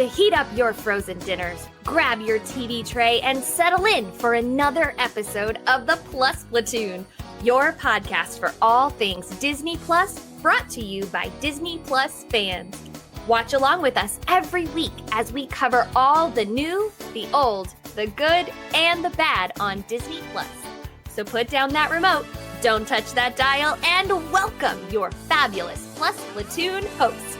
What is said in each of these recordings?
heat up your frozen dinners, grab your TV tray, and settle in for another episode of the Plus Platoon, your podcast for all things Disney Plus, brought to you by Disney Plus fans. Watch along with us every week as we cover all the new, the old, the good, and the bad on Disney Plus. So put down that remote, don't touch that dial, and welcome your fabulous Plus Platoon host.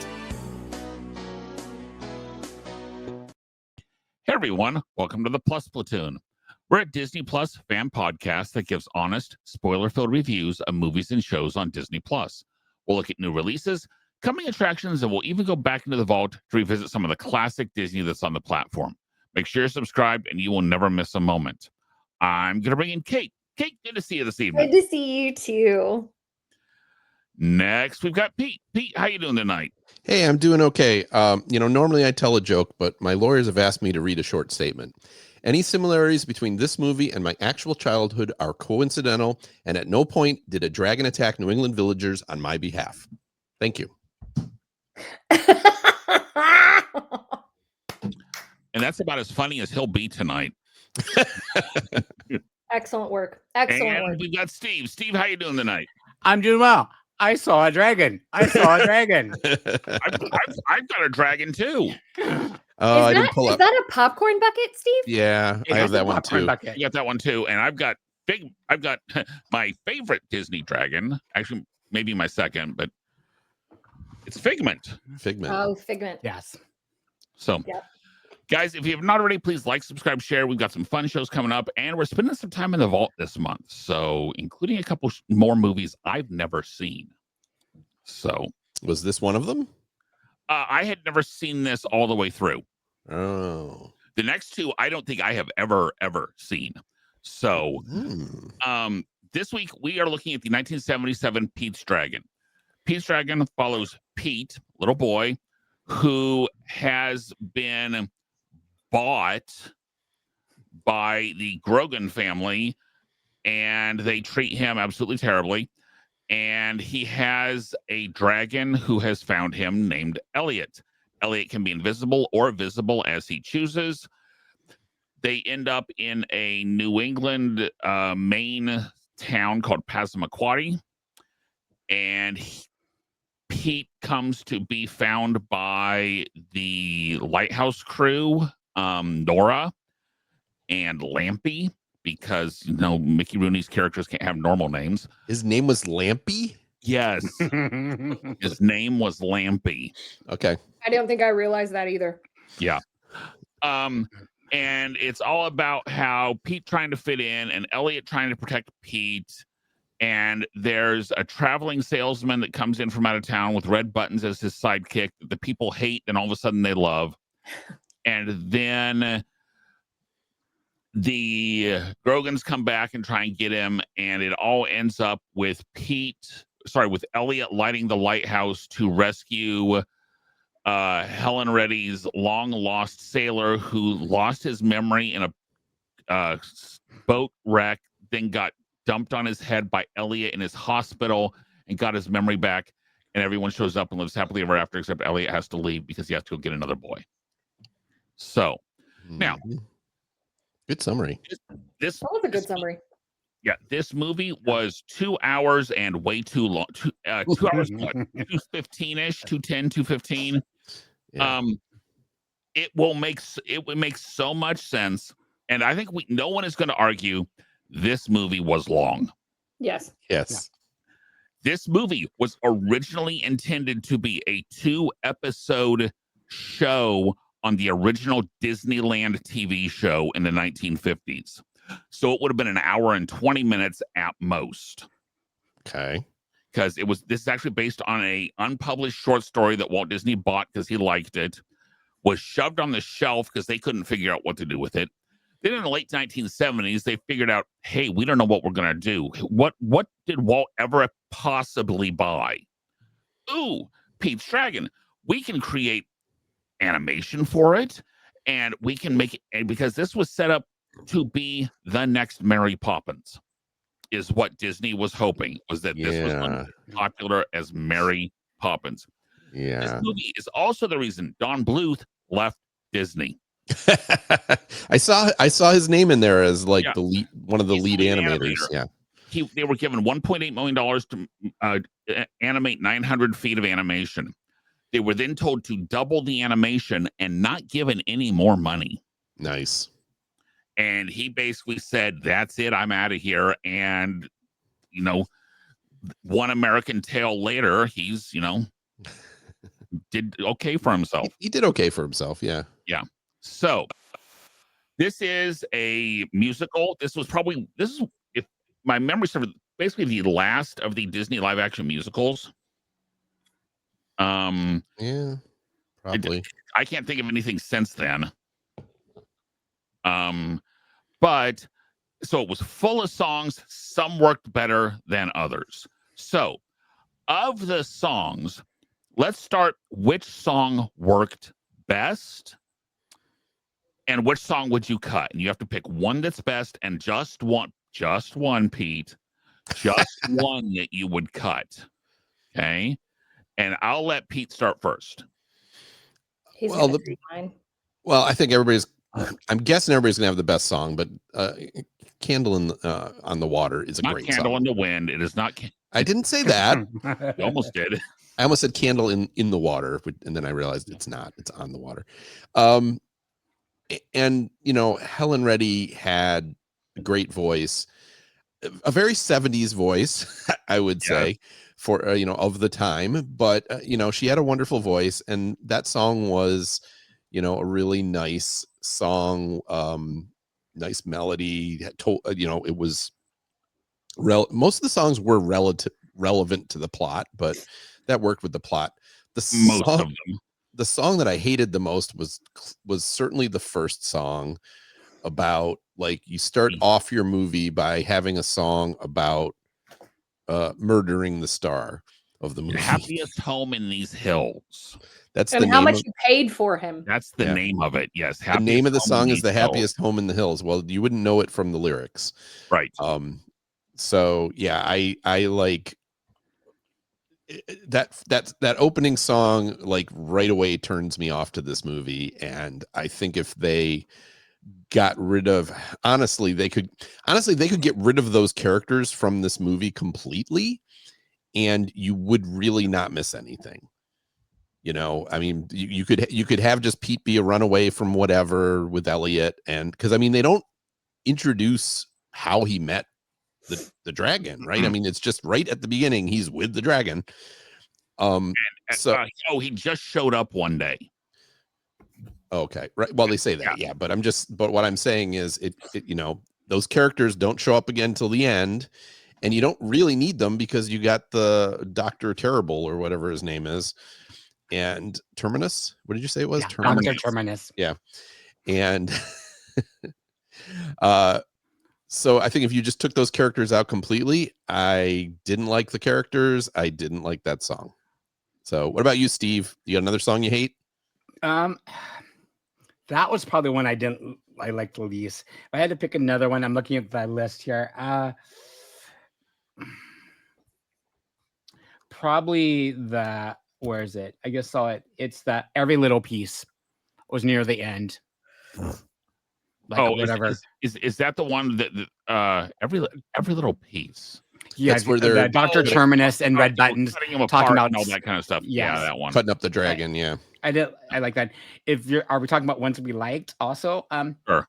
Hey everyone, welcome to the Plus Platoon. We're a Disney Plus fan podcast that gives honest, spoiler-filled reviews of movies and shows on Disney Plus. We'll look at new releases, coming attractions, and we'll even go back into the vault to revisit some of the classic Disney that's on the platform. Make sure you're subscribed and you will never miss a moment. I'm going to bring in Kate. Kate, good to see you this evening. Good to see you too. Next, we've got Pete. Pete, how you doing tonight? Hey, I'm doing okay. Normally I tell a joke, but my lawyers have asked me to read a short statement. Any similarities between this movie and my actual childhood are coincidental, and at no point did a dragon attack New England villagers on my behalf. Thank you. And that's about as funny as he'll be tonight. Excellent work. Excellent work. We've got Steve. Steve, how you doing tonight? I'm doing well. I saw a dragon. I've got a dragon too. I didn't pull is up. that a popcorn bucket, Steve? Yeah, I have that one too. I got that one too, and I've got my favorite Disney dragon. Actually, maybe my second, but it's Figment. Figment. Oh, Figment. Yes. So, Yep. Guys, if you have not already, please like, subscribe, share. We've got some fun shows coming up, and we're spending some time in the vault this month. So, including a couple more movies I've never seen. So, Was this one of them? I had never seen this all the way through. Oh. The next two, I don't think I have ever seen. So, this week we are looking at the 1977 Pete's Dragon. Pete's Dragon follows Pete, little boy, who has been bought by the Grogan family, and they treat him absolutely terribly. And he has a dragon who has found him named Elliot. Elliot can be invisible or visible as he chooses. They end up in a New England, Maine town called Passamaquoddy. And Pete comes to be found by the lighthouse crew, Nora and Lampy, because, Mickey Rooney's characters can't have normal names. His name was Lampy? Yes. His name was Lampy. Okay. I don't think I realized that either. Yeah. And it's all about how Pete trying to fit in and Elliot trying to protect Pete. And there's a traveling salesman that comes in from out of town with red buttons as his sidekick that the people hate, and all of a sudden they love. And then the Grogans come back and try and get him, and it all ends up with Elliot lighting the lighthouse to rescue Helen Reddy's long lost sailor who lost his memory in a boat wreck, then got dumped on his head by Elliot in his hospital and got his memory back, and everyone shows up and lives happily ever after, except Elliot has to leave because he has to go get another boy. So now, good summary. This That was a good summary. Yeah, this movie was 2 hours and way too long. 2 hours, 2:15-ish, 2:10, 2:15. Yeah. It would make so much sense, and I think no one is going to argue this movie was long. Yes. Yes. This movie was originally intended to be a 2-episode show on the original Disneyland TV show in the 1950s. So it would have been an hour and 20 minutes at most. Okay. Because this is actually based on a unpublished short story that Walt Disney bought because he liked it, was shoved on the shelf because they couldn't figure out what to do with it. Then in the late 1970s, they figured out, hey, we don't know what we're going to do. What did Walt ever possibly buy? Ooh, Pete's Dragon. We can create animation for it, and we can make it, and because this was set up to be the next Mary Poppins, is what Disney was hoping, was that this was going to be popular as Mary Poppins. Yeah. This movie is also the reason Don Bluth left Disney. I saw his name in there as like Yeah. the lead, one of the He's lead the lead animators. animator. Yeah. They were given $1.8 million to animate 900 feet of animation. They were then told to double the animation and not given any more money. Nice. And he basically said, "That's it. I'm out of here." And One American Tale later, he's did okay for himself. He did okay for himself. Yeah. Yeah. So this is a musical. This is, if my memory serves, basically the last of the Disney live action musicals. Yeah, probably. I can't think of anything since then. But so it was full of songs. Some worked better than others. So of the songs, let's start which song worked best and which song would you cut? And you have to pick one that's best and just one, Pete, just one that you would cut. Okay. And I'll let Pete start first. He's gonna say mine. Well, I think I'm guessing everybody's gonna have the best song, but Candle on the Water is a Not great Candle song. in the Wind. It is not. I didn't say that. You almost did. I almost said Candle in the Water, and then I realized it's not. It's On the Water. And Helen Reddy had a great voice, a very 70s voice, I would say, for of the time. But she had a wonderful voice, and that song was, a really nice song, nice melody. It was most of the songs were relevant to the plot, but that worked with the plot. Most of them. The song that I hated the most was certainly the first song, about like you start off your movie by having a song about murdering the star of the movie. Happiest Home in These Hills. That's and how much you paid for him. That's the name of it. Yes. The name of the song is The Happiest Home in the Hills. Well, you wouldn't know it from the lyrics. Right. So yeah, I like that opening song, like right away turns me off to this movie. And I think if they got rid of, honestly they could get rid of those characters from this movie completely, and you would really not miss anything. I mean, you could have just Pete be a runaway from whatever with Elliot, and because I mean they don't introduce how he met the dragon, right? I mean, it's just right at the beginning he's with the dragon. He just showed up one day. Okay, right. Well, they say that, yeah. But what I'm saying is, it those characters don't show up again till the end, and you don't really need them because you got the Dr. Terrible or whatever his name is, and Terminus. What did you say it was? Terminus. Dr. Terminus. Yeah, and so I think if you just took those characters out completely, I didn't like the characters. I didn't like that song. So, what about you, Steve? You got another song you hate? That was probably one I liked the least. If I had to pick another one, I'm looking at the list here. Probably where is it? I just saw it. It's that Every Little Piece was near the end. Whatever. Is that the one that every little piece? Yeah, that's where they're Dr. Terminus and Red Buttons talking about all that kind of stuff. Yes. Yeah, that one. Cutting up the dragon. Yeah. I like that. Are we talking about ones we liked also? Sure.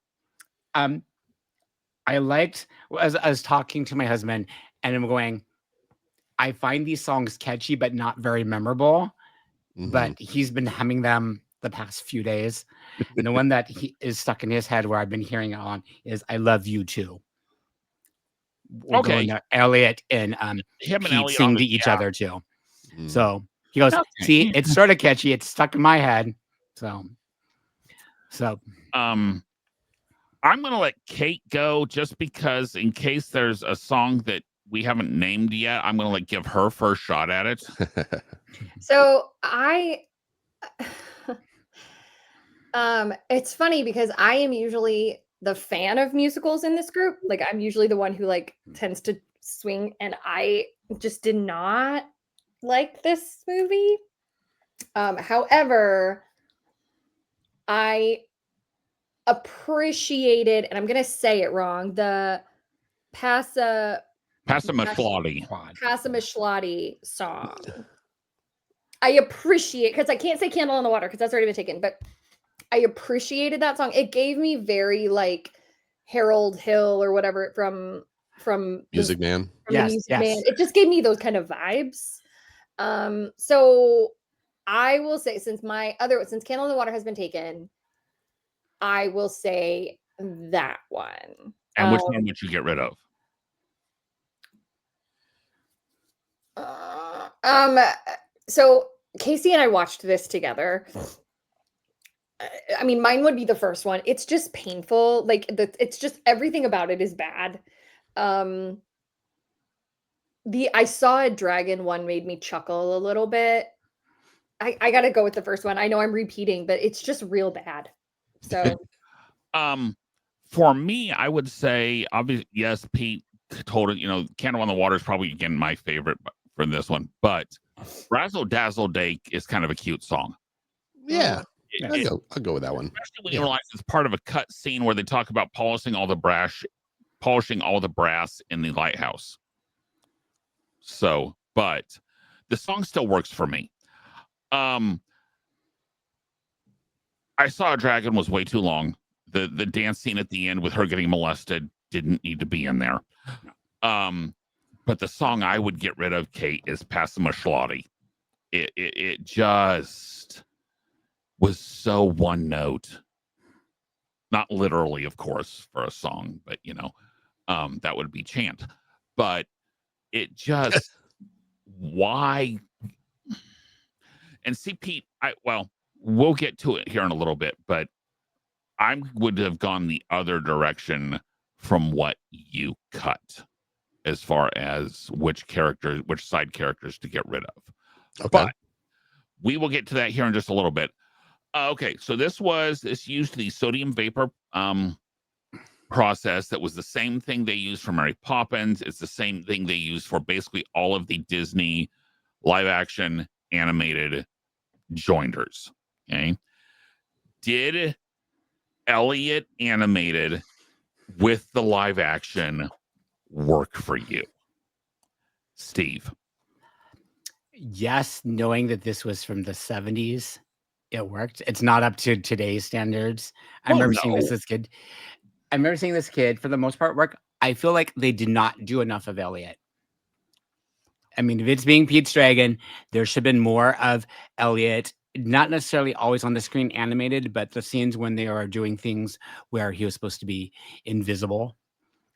I liked, as I was talking to my husband, and I'm going, I find these songs catchy but not very memorable. Mm-hmm. But he's been humming them the past few days. And the one that he is stuck in his head where I've been hearing it on is I Love You Too. Okay. Elliot and him Pete and Elliot sing to each other too. Mm. So he goes, see, it's sort of catchy. It's stuck in my head. So I'm gonna let Kate go just because in case there's a song that we haven't named yet, I'm gonna give her first shot at it. So it's funny because I am usually the fan of musicals in this group. Like I'm usually the one who tends to swing, and I just did not like this movie. However, I appreciated, and I'm gonna say it wrong, the Passamaquoddy. Passamaquoddy song. I appreciate, because I can't say Candle in the Water because that's already been taken, but I appreciated that song. It gave me very like Harold Hill or whatever from Music Man. from the Music Man. It just gave me those kind of vibes. So I will say, since Candle in the Water has been taken, I will say that one. And which one would you get rid of? So Casey and I watched this together. I mean, mine would be the first one. It's just painful. Like it's just everything about it is bad. The I Saw a Dragon one made me chuckle a little bit. I gotta go with the first one. I know I'm repeating, but it's just real bad. So for me, I would say obviously yes, Pete told it, Candle on the Water is probably again my favorite for this one, but Razzle Dazzle Dake is kind of a cute song. Yeah. I'll go with that one. Especially when you realize it's part of a cut scene where they talk about polishing all the brass in the lighthouse. So, but the song still works for me. I Saw a Dragon was way too long. The dance scene at the end with her getting molested didn't need to be in there. But the song I would get rid of, Kate, is Passamaquoddy. It just was so one note. Not literally, of course, for a song, but that would be chant. But it just why? And see, Pete, we'll get to it here in a little bit, but I would have gone the other direction from what you cut as far as which side characters to get rid of. Okay. But we will get to that here in just a little bit. Okay, so this used the sodium vapor process that was the same thing they used for Mary Poppins. It's the same thing they used for basically all of the Disney live action animated joinders. Okay. Did Elliot animated with the live action work for you, Steve? Yes, knowing that this was from the 70s, it worked. It's not up to today's standards. I remember seeing this kid. I remember seeing this kid for the most part work. I feel like they did not do enough of Elliot. I mean, if it's being Pete's Dragon, there should have been more of Elliot, not necessarily always on the screen animated, but the scenes when they are doing things where he was supposed to be invisible.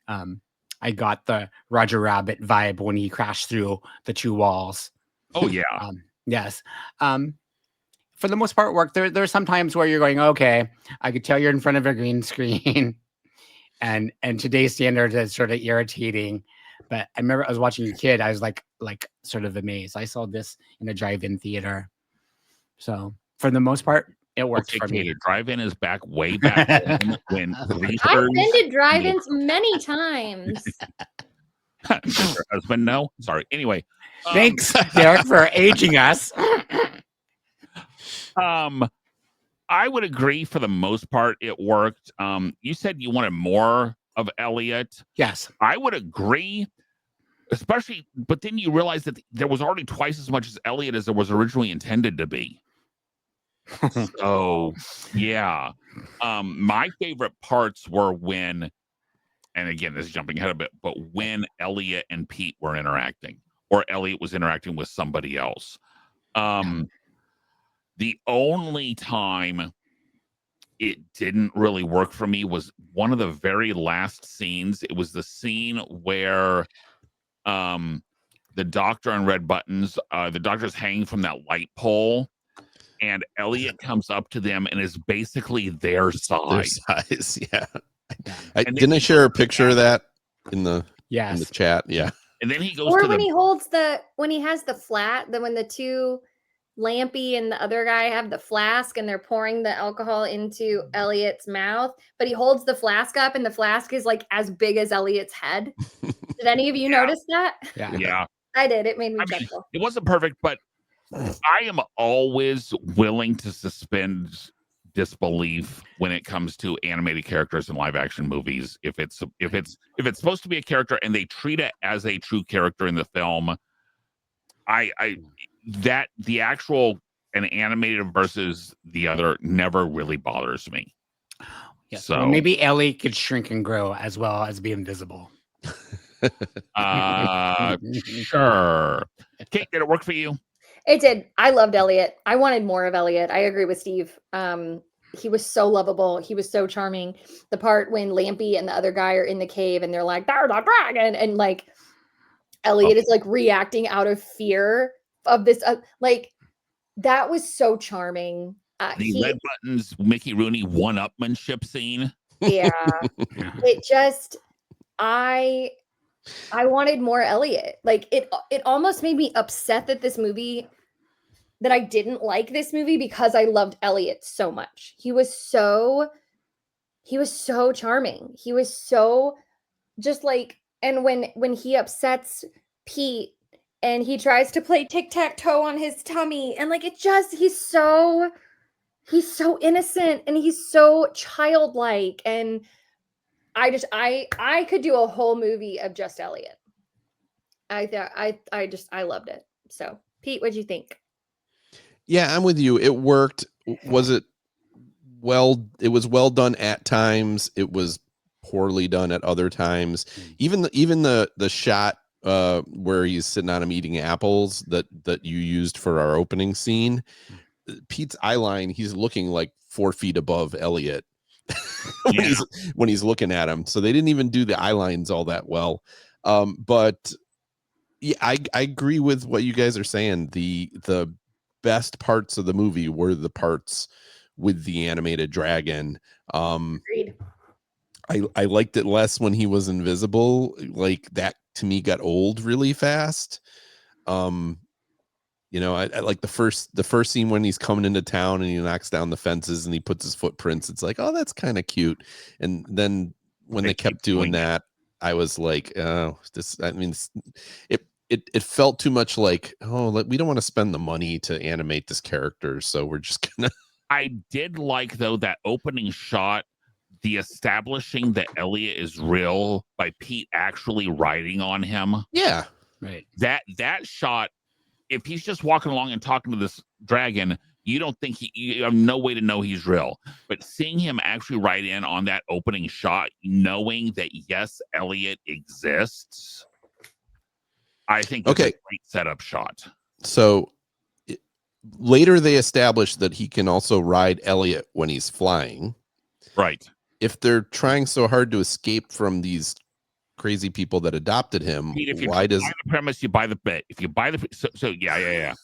I got the Roger Rabbit vibe when he crashed through the two walls. Oh, yeah. Yes. For the most part, work. There are some times where you're going, okay, I could tell you're in front of a green screen, and today's standards is sort of irritating. But I remember I was watching a kid. I was like sort of amazed. I saw this in a drive-in theater. So for the most part, it works for me. The drive-in is way back when I've been to drive-ins many times. Your husband, no? Sorry. Anyway. Thanks, Derek, for aging us. I would agree for the most part it worked. You said you wanted more of Elliot. Yes. I would agree, especially, but then you realize that there was already twice as much as Elliot as there was originally intended to be. So, yeah. My favorite parts were when, and again, this is jumping ahead a bit, but when Elliot and Pete were interacting, or Elliot was interacting with somebody else. The only time it didn't really work for me was one of the very last scenes. It was the scene where the doctor in red buttons, the doctor's hanging from that light pole, and Elliot comes up to them and is basically their size. Yeah. Didn't I share a picture of that in the chat? Yeah. And then he goes or when he has the flat, then when the two, Lampy and the other guy, have the flask and they're pouring the alcohol into Elliot's mouth, but he holds the flask up and the flask is like as big as Elliot's head. Did any of you notice that? Yeah. I did. It made me chuckle. It wasn't perfect, but I am always willing to suspend disbelief when it comes to animated characters in live action movies. If it's supposed to be a character and they treat it as a true character in the film, that the actual an animated versus the other never really bothers me. Yes. So Well, maybe Ellie could shrink and grow as well as be invisible. Sure. Kate, did it work for you? It did. I loved Elliot. I wanted more of Elliot. I agree with Steve. He was so lovable. He was so charming. The part when Lampy and the other guy are in the cave and they're like, "There's a dragon," and like Elliot is like reacting out of fear of this. Like that was so charming. The red buttons, Mickey Rooney one-upmanship scene. Yeah, it just I wanted more Elliot. Like it almost made me upset that that I didn't like this movie because I loved Elliot so much. He was so charming. He was so just like, and when he upsets Pete and he tries to play tic-tac-toe on his tummy and like he's so innocent and he's so childlike, and I could do a whole movie of just Elliot. I loved it. So, Pete, what'd you think? Yeah, I'm with you. It worked. Was it well? It was well done at times. It was poorly done at other times. Even the shot where he's sitting on him eating apples that you used for our opening scene. Pete's eye line, he's looking like 4 feet above Elliot when he's looking at him. So they didn't even do the eye lines all that well. But yeah, I agree with what you guys are saying. The best parts of the movie were the parts with the animated dragon. Agreed. I liked it less when he was invisible. Like that to me got old really fast. You know, I like the first scene when he's coming into town and he knocks down the fences and he puts his footprints. It's like, oh, that's kind of cute. And then when they kept doing that, I was like, oh, this. I mean, it felt too much like, oh, we don't want to spend the money to animate this character, so we're just gonna. I did like though that opening shot, the establishing that Elliot is real by Pete actually riding on him. Yeah, right. That shot. If he's just walking along and talking to this dragon, you don't think you have no way to know he's real. But seeing him actually ride in on that opening shot, knowing that yes, Elliot exists, I think that's a great setup shot. So later they established that he can also ride Elliot when he's flying. Right. If they're trying so hard to escape from these crazy people that adopted him, Pete, why does buy the premise, you buy the bit. If you buy the so yeah.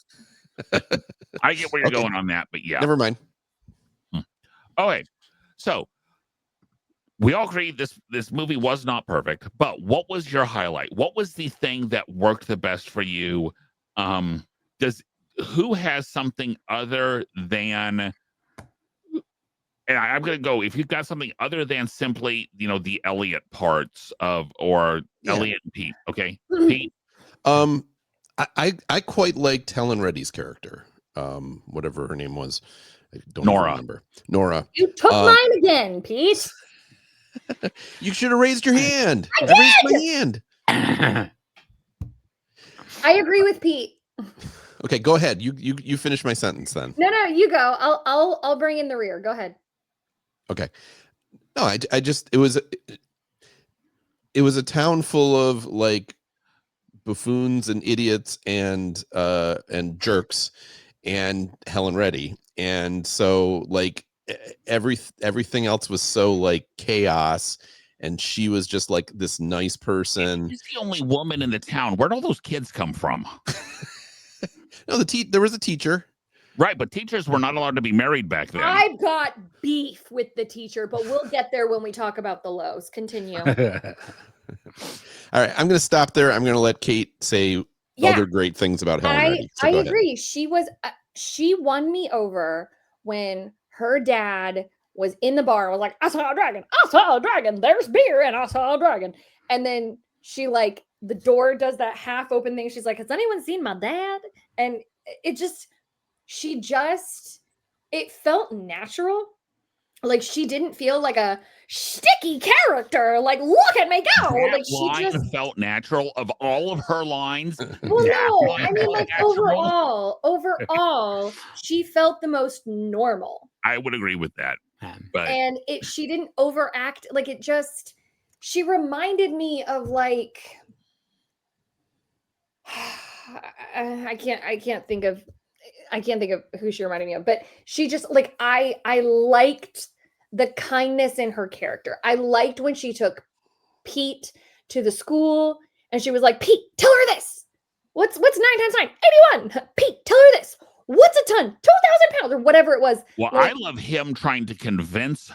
I get where you're going on that, but yeah. Never mind. Okay. So we all agree this movie was not perfect, but what was your highlight? What was the thing that worked the best for you? Who has something other than, and I'm going to go, if you've got something other than simply, the Elliot parts Elliot and Pete. Okay. Pete. I quite liked Helen Reddy's character. Whatever her name was. I don't remember. Nora. You took mine again, Pete. You should have raised your hand. I raised my hand. I agree with Pete. Okay, go ahead. You finish my sentence then. No, you go. I'll bring in the rear. Go ahead. Okay. No, I just it was a town full of like buffoons and idiots and jerks and Helen Reddy, and so like everything else was so like chaos, and she was just like this nice person. She's the only woman in the town. Where'd all those kids come from? No, there was a teacher. Right, but teachers were not allowed to be married back then. I've got beef with the teacher, but we'll get there when we talk about the lows. Continue. All right, I'm going to stop there. I'm going to let Kate say other great things about Helen Reddy. So I agree. She won me over when her dad was in the bar. Was like, I saw a dragon. There's beer, and I saw a dragon. And then she like the door does that half open thing. She's like, has anyone seen my dad? And it felt natural. Like, she didn't feel like a sticky character. Like, look at me go. That Like, she line just felt natural. Of all of her lines, well, that no, line I mean, felt like natural. overall, she felt the most normal. I would agree with that. But And she didn't overact. Like, it just, she reminded me of like, I can't think of who she reminded me of, but she just like, I liked the kindness in her character. I liked when she took Pete to the school and she was like, Pete, tell her this. What's 9 times 9? 81. Pete, tell her this. What's a ton? 2,000 pounds or whatever it was. well, Like, I love him trying to convince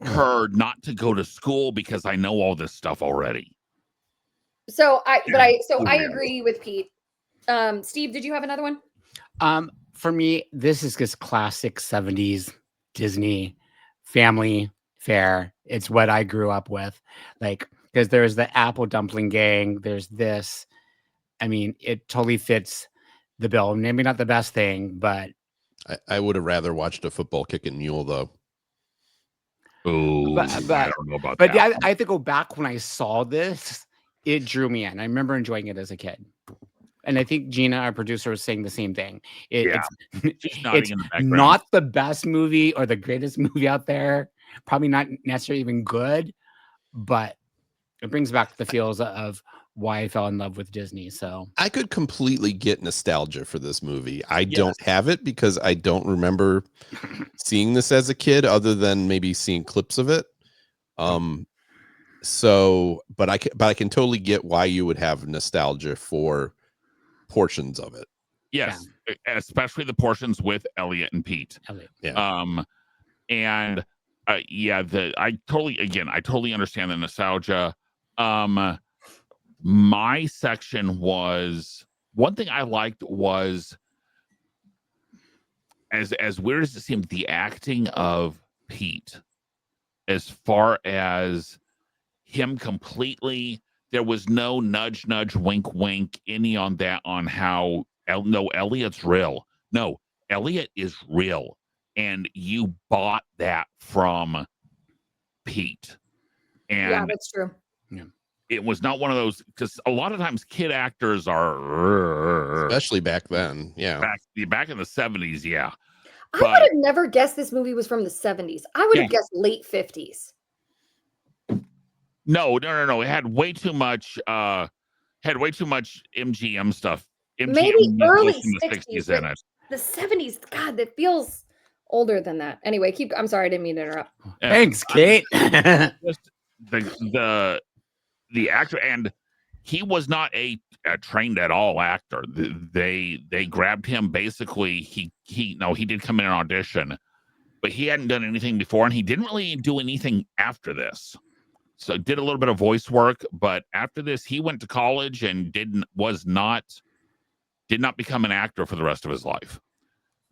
her not to go to school because I know all this stuff already. so I agree with Pete. Steve, did you have another one? For me, this is just classic 70s Disney family fare. It's what I grew up with. Like, because there's the Apple Dumpling Gang, there's this. I mean, it totally fits the bill. Maybe not the best thing, but I would have rather watched a football kicking mule though. Oh, I but don't know about but that. I have to go back when I saw this. It drew me in. I remember enjoying it as a kid. And I think Gina, our producer, was saying the same thing. Yeah, It's, she's nodding it's in the background. not the best movie or the greatest movie out there. Probably not necessarily even good, but it brings back the feels of why I fell in love with Disney. So I could completely get nostalgia for this movie. I Yes. don't have it because I don't remember seeing this as a kid other than maybe seeing clips of it. So, but I can totally get why you would have nostalgia for portions of it. Yes, especially the portions with Elliot and Pete. Yeah. And I totally understand the nostalgia. My section was one thing I liked was as weird as it seemed, the acting of Pete, as far as him completely, there was no nudge, wink, wink, any on that on how no, Elliot's real. No, Elliot is real. And you bought that from Pete. And Yeah, that's true. it was not one of those, because a lot of times kid actors are, Especially back then. Yeah. back in the 70s. Yeah. I would have never guessed this movie was from the 70s. I would have guessed late 50s. No. It had way too much MGM stuff. MGM Maybe early in the 60s in it. The 70s, God, that feels older than that. Anyway, I'm sorry, I didn't mean to interrupt. Thanks, Kate. Just the actor, and he was not a trained at all actor. They grabbed him basically. He did come in an audition, but he hadn't done anything before, and he didn't really do anything after this. So did a little bit of voice work, but after this, he went to college and did not become an actor for the rest of his life.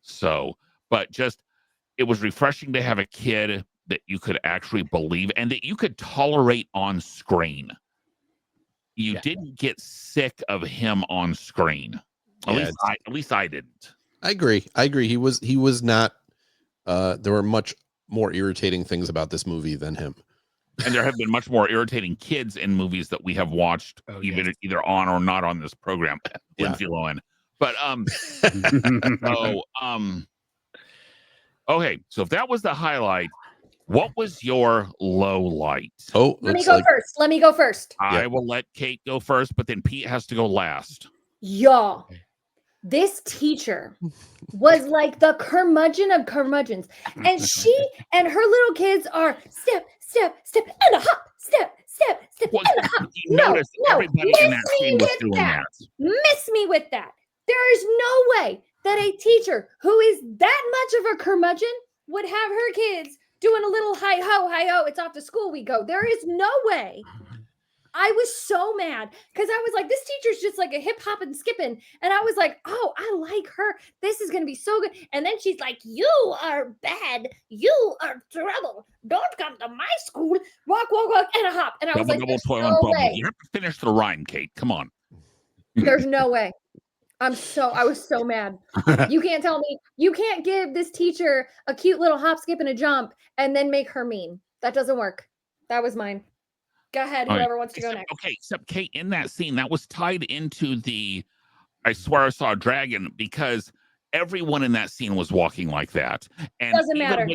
So, but just it was refreshing to have a kid that you could actually believe and that you could tolerate on screen. You didn't get sick of him on screen. At least I didn't. I agree. He was not there were much more irritating things about this movie than him. And there have been much more irritating kids in movies that we have watched, either on or not on this program. Lindsay Lohan. But okay, so if that was the highlight, what was your low light? Oh, let me go first. I will let Kate go first, but then Pete has to go last. Y'all, this teacher was like the curmudgeon of curmudgeons, and she and her little kids are step, and a hop, step, Well, and a hop. No, everybody in that scene was doing that. Miss me with that. There is no way that a teacher who is that much of a curmudgeon would have her kids doing a little hi ho, it's off to school we go. There is no way. I was so mad because I was like, this teacher's just like a hip hop and skipping. And I was like, oh, I like her. This is going to be so good. And then she's like, you are bad. You are trouble. Don't come to my school. Walk, and a hop. And I was like, double, no way. You have to finish the rhyme, Kate. Come on. There's no way. I was so mad. You can't tell me, you can't give this teacher a cute little hop, skip, and a jump and then make her mean. That doesn't work. That was mine. Go ahead, All right. whoever wants to go next. Okay, except Kate, in that scene, that was tied into the I swear I saw a dragon, because everyone in that scene was walking like that. And Doesn't matter.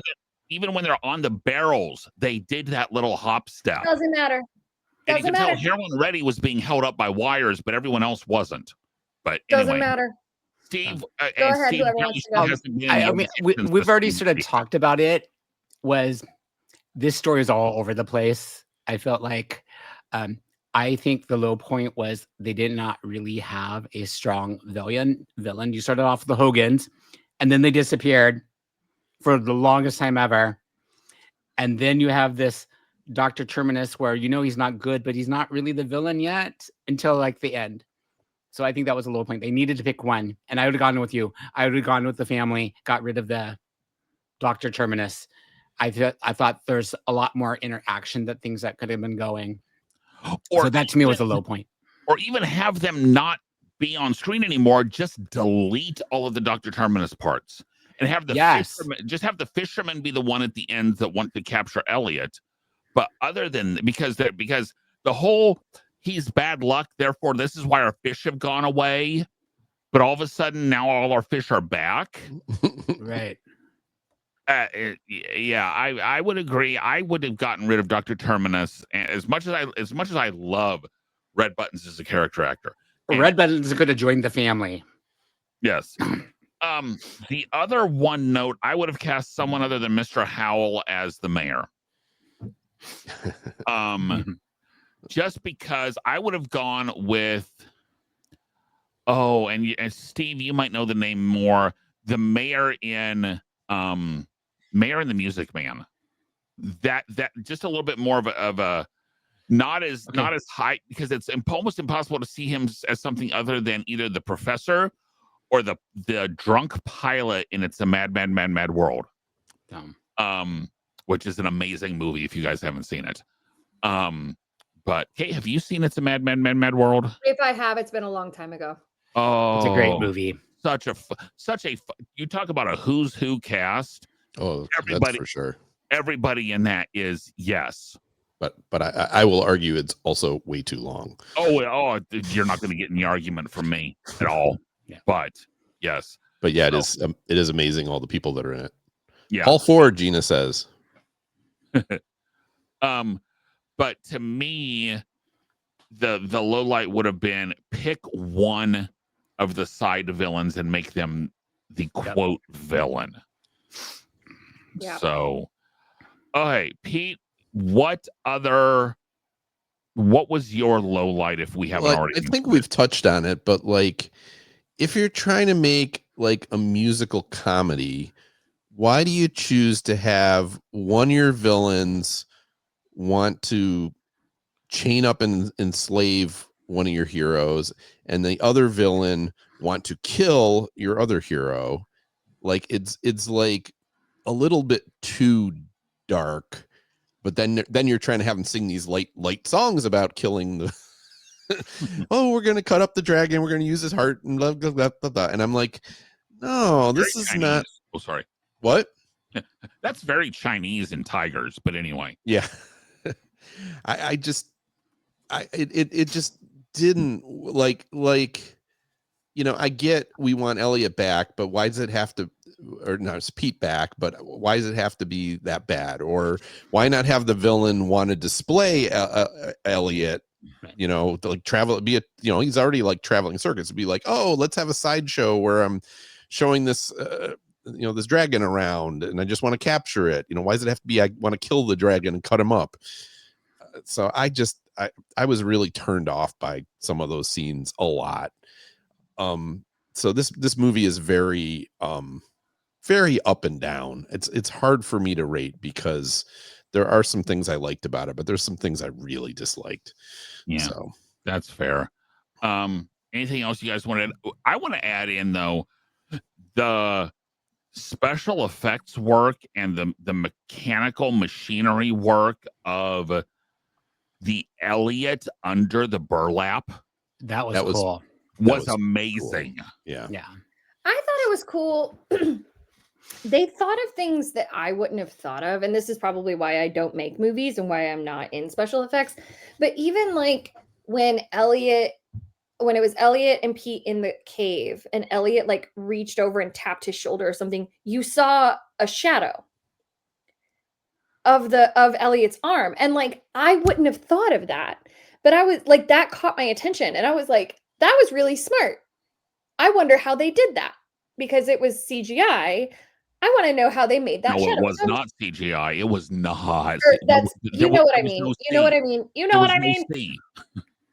Even when they're on the barrels, they did that little hop step. Doesn't matter. And you Doesn't can matter. tell Heroin Ready was being held up by wires, but everyone else wasn't. But Doesn't anyway, matter. Steve, Go ahead, Steve whoever wants to go. hasn't been I in mean, the since we've the already scene sort of began. talked about it. Was this story is all over the place. I felt like I think the low point was they did not really have a strong villain. You started off with the Hogans, and then they disappeared for the longest time ever. And then you have this Dr. Terminus where he's not good, but he's not really the villain yet until like the end. So I think that was a low point. They needed to pick one, and I would have gone with you. I would have gone with the family, got rid of the Dr. Terminus. I thought there's a lot more interaction that could have been going. Or so that to me was a low point. Or even have them not be on screen anymore. Just delete all of the Dr. Terminus parts and have the fisherman, fisherman be the one at the end that want to capture Elliot. But other than because the whole he's bad luck, therefore this is why our fish have gone away. But all of a sudden now all our fish are back. Right. Yeah, I would agree. I would have gotten rid of Dr. Terminus as much as I love Red Buttons as a character actor. Red Buttons could have joined the family. Yes. The other one note, I would have cast someone other than Mr. Howell as the mayor. Just because I would have gone with and Steve, you might know the name more. The mayor in the Music Man. That just a little bit more of a not as high, because it's almost impossible to see him as something other than either the professor or the drunk pilot in It's a Mad, Mad, Mad, Mad World. Which is an amazing movie if you guys haven't seen it. But Kate, have you seen It's a Mad, Mad, Mad, Mad World? If I have, it's been a long time ago. Oh, it's a great movie. You talk about a who's who cast. Oh, everybody, that's for sure. Everybody in that is yes. But I will argue it's also way too long. Oh, you're not going to get any argument from me at all. Yeah. But yes. But yeah, it is amazing all the people that are in it. Yeah. All four, Gina says. But to me, the low light would have been pick one of the side villains and make them the quote villain. Yeah. So, okay, Pete, what was your low light if we haven't already? I think we've touched on it, but like, if you're trying to make like a musical comedy, why do you choose to have one of your villains want to chain up and enslave one of your heroes and the other villain want to kill your other hero? Like it's like a little bit too dark, but then you're trying to have them sing these light songs about killing the oh, we're gonna cut up the dragon, we're gonna use his heart and blah, blah, blah, blah, blah. And I'm like, no, this is Chinese. not. Oh, sorry. What? That's very Chinese in tigers, but anyway. Yeah. It just didn't like, I get we want Elliot back, but why does it have to, or no, it's Pete back, but why does it have to be that bad? Or why not have the villain want to display Elliot, like travel, he's already like traveling circuits, be like, oh, let's have a sideshow where I'm showing this, this dragon around and I just want to capture it. Why does it have to be, I want to kill the dragon and cut him up? So I was really turned off by some of those scenes a lot. So this movie is very, very up and down. It's hard for me to rate because there are some things I liked about it, but there's some things I really disliked. Yeah, so that's fair. Anything else you guys wanted? I want to add in though, the special effects work and the mechanical machinery work of the Elliot under the burlap. That was cool. was amazing. Cool. Yeah. Yeah. I thought it was cool. They thought of things that I wouldn't have thought of. And this is probably why I don't make movies and why I'm not in special effects. But even like when it was Elliot and Pete in the cave and Elliot like reached over and tapped his shoulder or something, you saw a shadow of Elliot's arm. And like, I wouldn't have thought of that. But I was like, that caught my attention. And I was like, that was really smart. I wonder how they did that because it was CGI. I want to know how they made that No, shadow. it was not CGI. It was not. That's you know what I mean. You know what I mean. You know what I mean.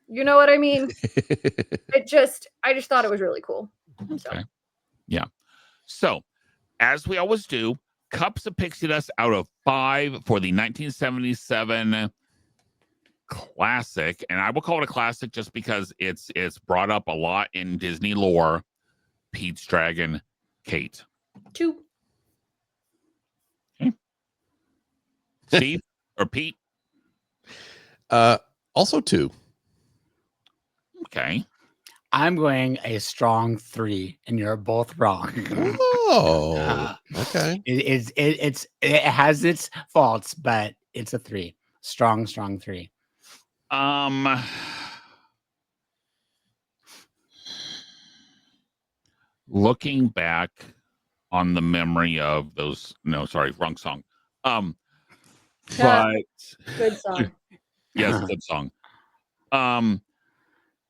You know what I mean. I just thought it was really cool. So. Okay. Yeah. So, as we always do, Cups of Pixie Dust out of 5 for the 1977 classic, and I will call it a classic just because it's brought up a lot in Disney lore. Pete's Dragon, Kate. 2. Okay. Steve or Pete? Also 2. Okay. I'm going a strong 3, and you're both wrong. Oh, okay. It has its faults, but it's a 3. Strong 3. Looking back on the memory of those, no, sorry, wrong song. But Good song. yes, good song.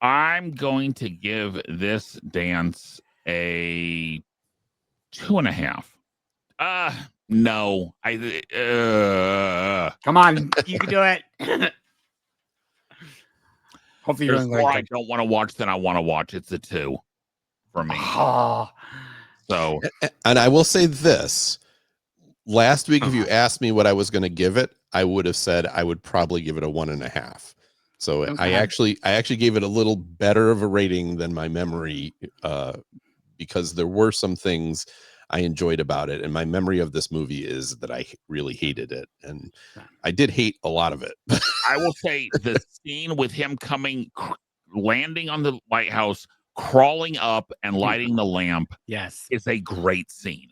I'm going to give this dance a 2.5. No, Come on, you can do it. Hopefully, you're there's going more to I don't want to watch than I want to watch. It's a 2 for me. Oh, So, And I will say this. Last week, if you asked me what I was going to give it, I would have said I would probably give it a 1.5. So Okay. I actually gave it a little better of a rating than my memory, because there were some things I enjoyed about it, and my memory of this movie is that I really hated it, and I did hate a lot of it. I will say the scene with him landing on the lighthouse, crawling up and lighting the lamp, yes, is a great scene.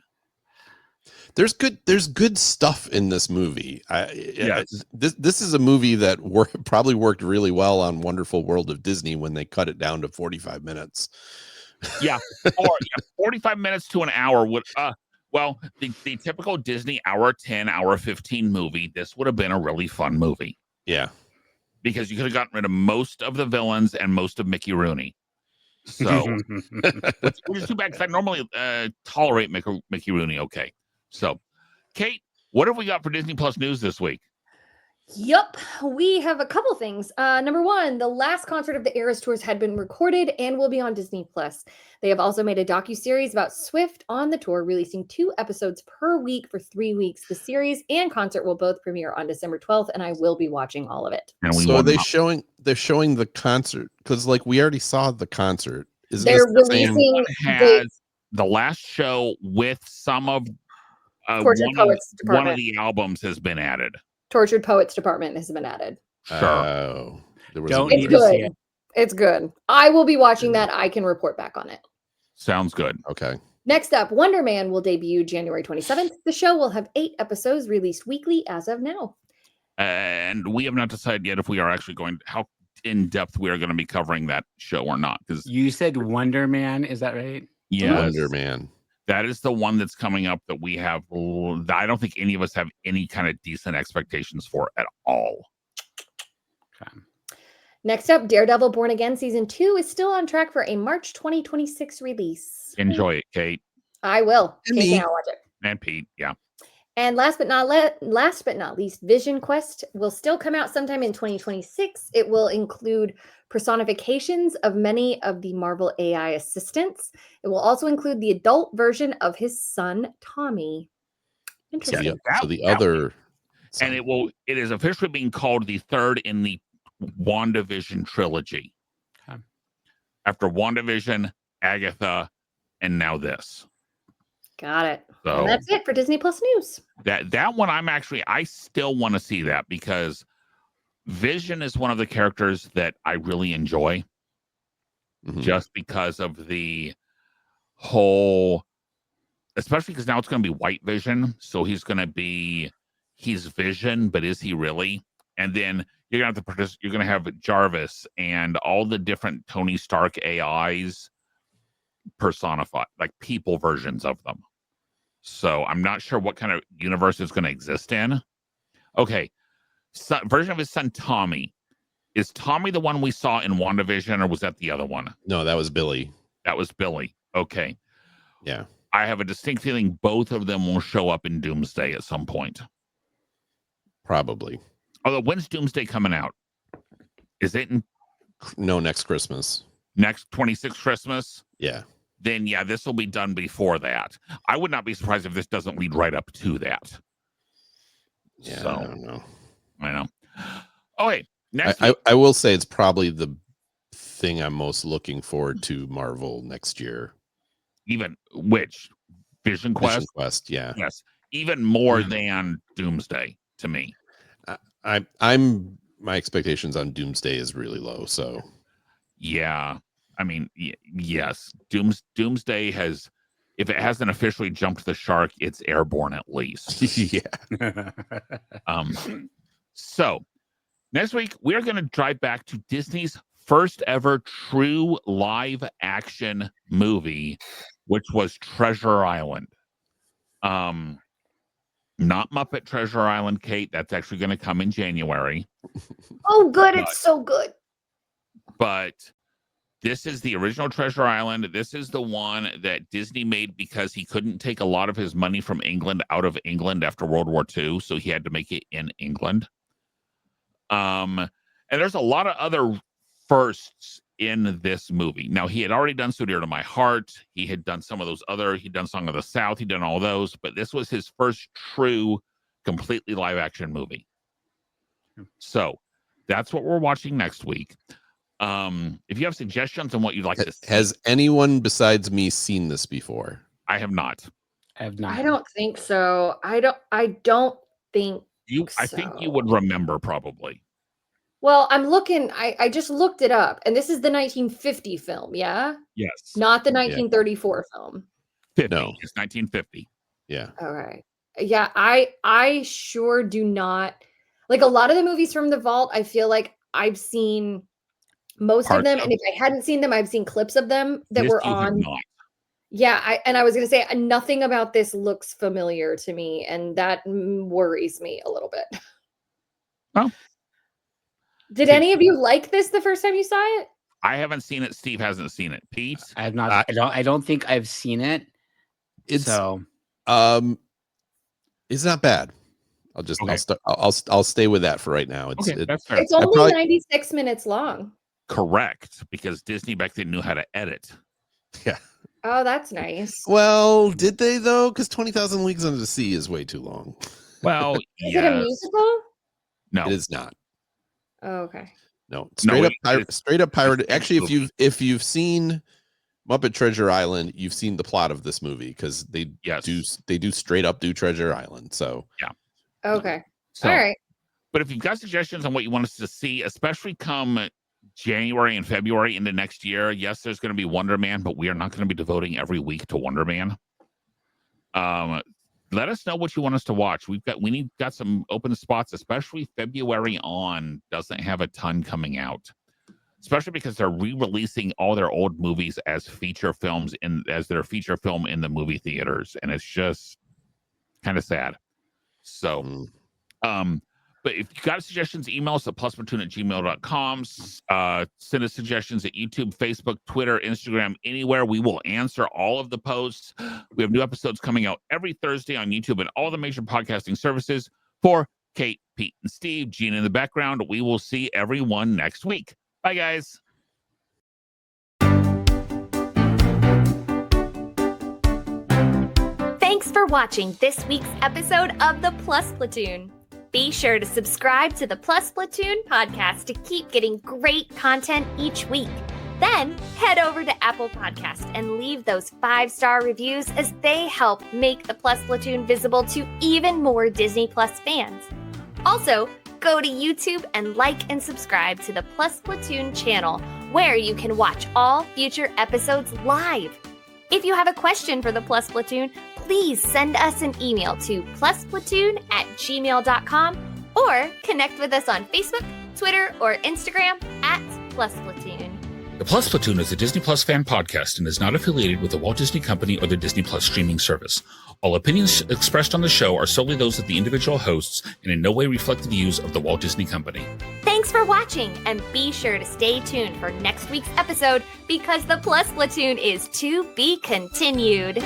There's good stuff in this movie. Yes. This is a movie that probably worked really well on Wonderful World of Disney when they cut it down to 45 minutes. Yeah, or 45 minutes to an hour would. Well, the typical Disney hour 10, hour 15 movie. This would have been a really fun movie. Yeah, because you could have gotten rid of most of the villains and most of Mickey Rooney. So, which is too bad because I normally tolerate Mickey Rooney. Okay. So, Kate, what have we got for Disney Plus news this week? Yup, we have a couple things. Number one, the last concert of the Eras Tours had been recorded and will be on Disney Plus. They have also made a docuseries about Swift on the tour, releasing 2 episodes per week for 3 weeks. The series and concert will both premiere on December 12th, and I will be watching all of it. And so are they showing the concert? Because like we already saw the concert. Is They're this the same? releasing has the last show with some of one of the albums has been added. Tortured Poets Department has been added. Sure. Need to see it. It's good. I will be watching that. I can report back on it. Sounds good. Okay. Next up, Wonder Man will debut January 27th. The show will have 8 episodes released weekly as of now. And we have not decided yet if we are actually how in depth we are going to be covering that show or not. Because you said Wonder Man, is that right? Yes. Wonder Man. That is the one that's coming up that we have. I don't think any of us have any kind of decent expectations for at all. Okay. Next up, Daredevil Born Again Season 2 is still on track for a March 2026 release. Enjoy it, Kate. I will. And Kate me. and I'll watch it. And Pete, yeah. And last but not least, Vision Quest will still come out sometime in 2026. It will include personifications of many of the Marvel AI assistants. It will also include the adult version of his son, Tommy. Interesting. And it is officially being called the 3rd in the WandaVision trilogy. Okay. After WandaVision, Agatha, and now this. Got it. So and that's it for Disney Plus news. That one I still want to see that because Vision is one of the characters that I really enjoy. just because of the whole, especially because now it's going to be White Vision. So he's Vision, but is he really? And then you're going to have you're going to have Jarvis and all the different Tony Stark AIs personified, like people versions of them. So I'm not sure what kind of universe it's going to exist in. Okay. Version of his son, Tommy. Is Tommy the one we saw in WandaVision, or was that the other one? No, that was Billy. That was Billy. Okay. Yeah. I have a distinct feeling both of them will show up in Doomsday at some point. Probably. Although, when's Doomsday coming out? Is it next Christmas? Next 26th Christmas? Yeah. Then, yeah, this will be done before that. I would not be surprised if this doesn't lead right up to that. Yeah, so, I don't know. I know. Okay. I will say it's probably the thing I'm most looking forward to Marvel next year. Even which? Vision Quest? Vision Quest, yeah. Yes. Even more than Doomsday to me. My expectations on Doomsday is really low, so yeah. I mean, yes. Doomsday has, if it hasn't officially jumped the shark, it's airborne at least. Yeah. So next week, we're going to drive back to Disney's first ever true live action movie, which was Treasure Island. Not Muppet Treasure Island, Kate. That's actually going to come in January. Oh, good. It's so good. But this is the original Treasure Island. This is the one that Disney made because he couldn't take a lot of his money from England out of England after World War II. So he had to make it in England. And there's a lot of other firsts in this movie. Now, he had already done So Dear to My Heart. He had done some of those other, he'd done Song of the South. He'd done all those, but this was his first true, completely live action movie. So that's what we're watching next week. If you have suggestions on what you'd like to see. Has anyone besides me seen this before? I have not. I have not. I don't think so. I don't think I think you would remember probably. Well, I'm looking, I just looked it up, and this is the 1950 film, yeah? Yes. Not the 1934 film. 50. No. It's 1950. Yeah. Okay. Yeah, I sure do not, like, a lot of the movies from the vault, I feel like I've seen most of them, and if I hadn't seen them, I've seen clips of them that were on. Yeah, I was going to say, nothing about this looks familiar to me, and that worries me a little bit. Oh. Did any of you like this the first time you saw it? I haven't seen it. Steve hasn't seen it. Pete? I have not. I don't think I've seen it. It's so it's not bad. I'll stay with that for right now. That's fair. It's only 96 minutes long. Correct, because Disney back then knew how to edit. Yeah. Oh, that's nice. Well, did they though? Because 20,000 Leagues Under the Sea is way too long. Well, is it a musical? No, it is not. Oh, okay. No, straight up pirate. Actually, if you've seen Muppet Treasure Island, you've seen the plot of this movie because they do straight up do Treasure Island. So yeah. Okay. So, all right. But if you've got suggestions on what you want us to see, especially come January and February into next year, yes, there's going to be Wonder Man, but we are not going to be devoting every week to Wonder Man. Let us know what you want us to watch. We got some open spots, especially February on doesn't have a ton coming out, especially because they're re-releasing all their old movies as feature films as their feature film in the movie theaters, and it's just kind of sad. So, but if you got suggestions, email us at plusplatoon@gmail.com. Send us suggestions at YouTube, Facebook, Twitter, Instagram, anywhere. We will answer all of the posts. We have new episodes coming out every Thursday on YouTube and all the major podcasting services. For Kate, Pete, and Steve, Gina in the background, we will see everyone next week. Bye, guys. Thanks for watching this week's episode of the Plus Platoon. Be sure to subscribe to the Plus Platoon podcast to keep getting great content each week. Then head over to Apple Podcast and leave those 5-star reviews as they help make the Plus Platoon visible to even more Disney Plus fans. Also, go to YouTube and like and subscribe to the Plus Platoon channel, where you can watch all future episodes live. If you have a question for the Plus Platoon, please send us an email to plusplatoon@gmail.com or connect with us on Facebook, Twitter, or Instagram @PlusPlatoon. The Plus Platoon is a Disney Plus fan podcast and is not affiliated with the Walt Disney Company or the Disney Plus streaming service. All opinions expressed on the show are solely those of the individual hosts and in no way reflect the views of the Walt Disney Company. Thanks for watching, and be sure to stay tuned for next week's episode because the Plus Platoon is to be continued.